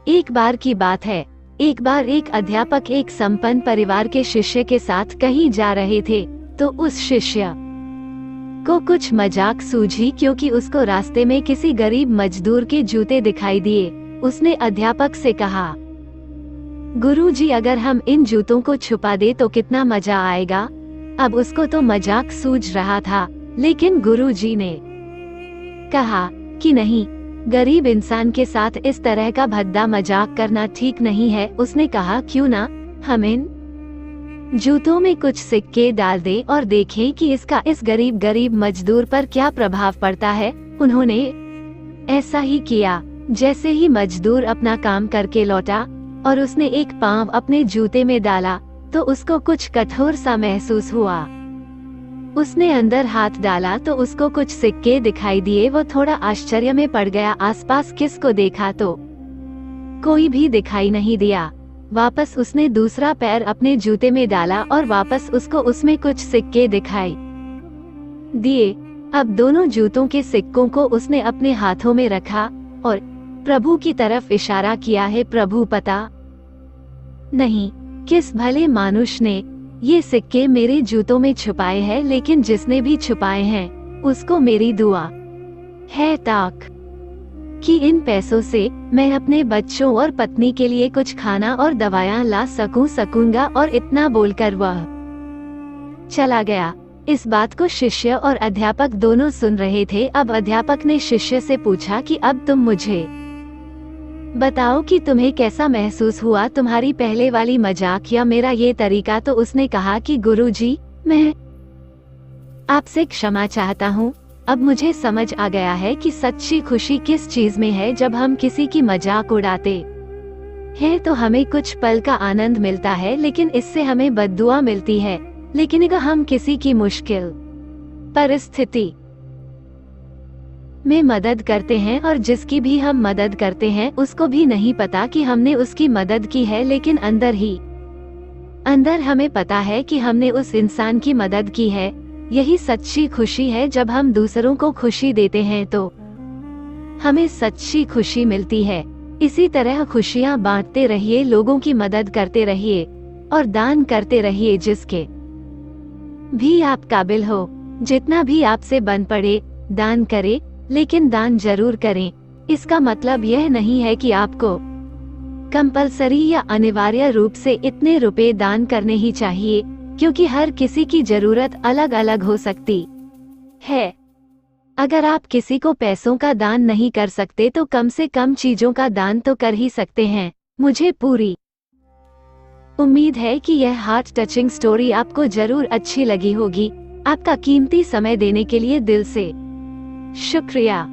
एक बार की बात है, एक बार एक अध्यापक एक संपन्न परिवार के शिष्य के साथ कहीं जा रहे थे, तो उस शिष्य को कुछ मजाक सूझी क्योंकि उसको रास्ते में किसी गरीब मजदूर के जूते दिखाई दिए। उसने अध्यापक से कहा, गुरुजी अगर हम इन जूतों को छुपा दे तो कितना मजा आएगा। अब उसको तो मजाक सूझ रहा था, लेकिन गुरुजी ने कहा कि नहीं, गरीब इंसान के साथ इस तरह का भद्दा मजाक करना ठीक नहीं है। उसने कहा, क्यों ना हम इन जूतों में कुछ सिक्के डाल दे और देखें कि इसका इस गरीब मजदूर पर क्या प्रभाव पड़ता है। उन्होंने ऐसा ही किया। जैसे ही मजदूर अपना काम करके लौटा और उसने एक पांव अपने जूते में डाला तो उसको कुछ कठोर सा महसूस हुआ। उसने अंदर हाथ डाला तो उसको कुछ सिक्के दिखाई दिए। वो थोड़ा आश्चर्य में पड़ गया। आसपास किसको देखा तो कोई भी दिखाई नहीं दिया। वापस उसने दूसरा पैर अपने जूते में डाला और वापस उसको उसमें कुछ सिक्के दिखाई दिए। अब दोनों जूतों के सिक्कों को उसने अपने हाथों में रखा और प्रभु की तरफ इशारा किया है। प्रभु पता नहीं किस भले मानुष ने ये सिक्के मेरे जूतों में छुपाए हैं, लेकिन जिसने भी छुपाए हैं उसको मेरी दुआ है ताक कि इन पैसों से मैं अपने बच्चों और पत्नी के लिए कुछ खाना और दवाइयाँ ला सकूंगा। और इतना बोलकर वह चला गया। इस बात को शिष्य और अध्यापक दोनों सुन रहे थे। अब अध्यापक ने शिष्य से पूछा कि अब तुम मुझे बताओ कि तुम्हें कैसा महसूस हुआ, तुम्हारी पहले वाली मजाक या मेरा ये तरीका। तो उसने कहा कि गुरुजी, मैं आपसे क्षमा चाहता हूँ। अब मुझे समझ आ गया है कि सच्ची खुशी किस चीज में है। जब हम किसी की मजाक उड़ाते हैं तो हमें कुछ पल का आनंद मिलता है, लेकिन इससे हमें बद्दुआ मिलती है। लेकिन अगर हम किसी की मुश्किल परिस्थिति में मदद करते हैं और जिसकी भी हम मदद करते हैं उसको भी नहीं पता कि हमने उसकी मदद की है, लेकिन अंदर हमें पता है कि हमने उस इंसान की मदद की है। यही सच्ची खुशी है। जब हम दूसरों को खुशी देते हैं तो हमें सच्ची खुशी मिलती है। इसी तरह खुशियां बांटते रहिए, लोगों की मदद करते रहिए और दान करते रहिए जिसके भी आप काबिल हो। जितना भी आपसे बन पड़े दान करें, लेकिन दान जरूर करें। इसका मतलब यह नहीं है कि आपको कंपलसरी या अनिवार्य रूप से इतने रुपए दान करने ही चाहिए, क्योंकि हर किसी की जरूरत अलग अलग हो सकती है। अगर आप किसी को पैसों का दान नहीं कर सकते तो कम से कम चीजों का दान तो कर ही सकते हैं। मुझे पूरी उम्मीद है कि यह हार्ट टचिंग स्टोरी आपको जरूर अच्छी लगी होगी। आपका कीमती समय देने के लिए दिल से शुक्रिया।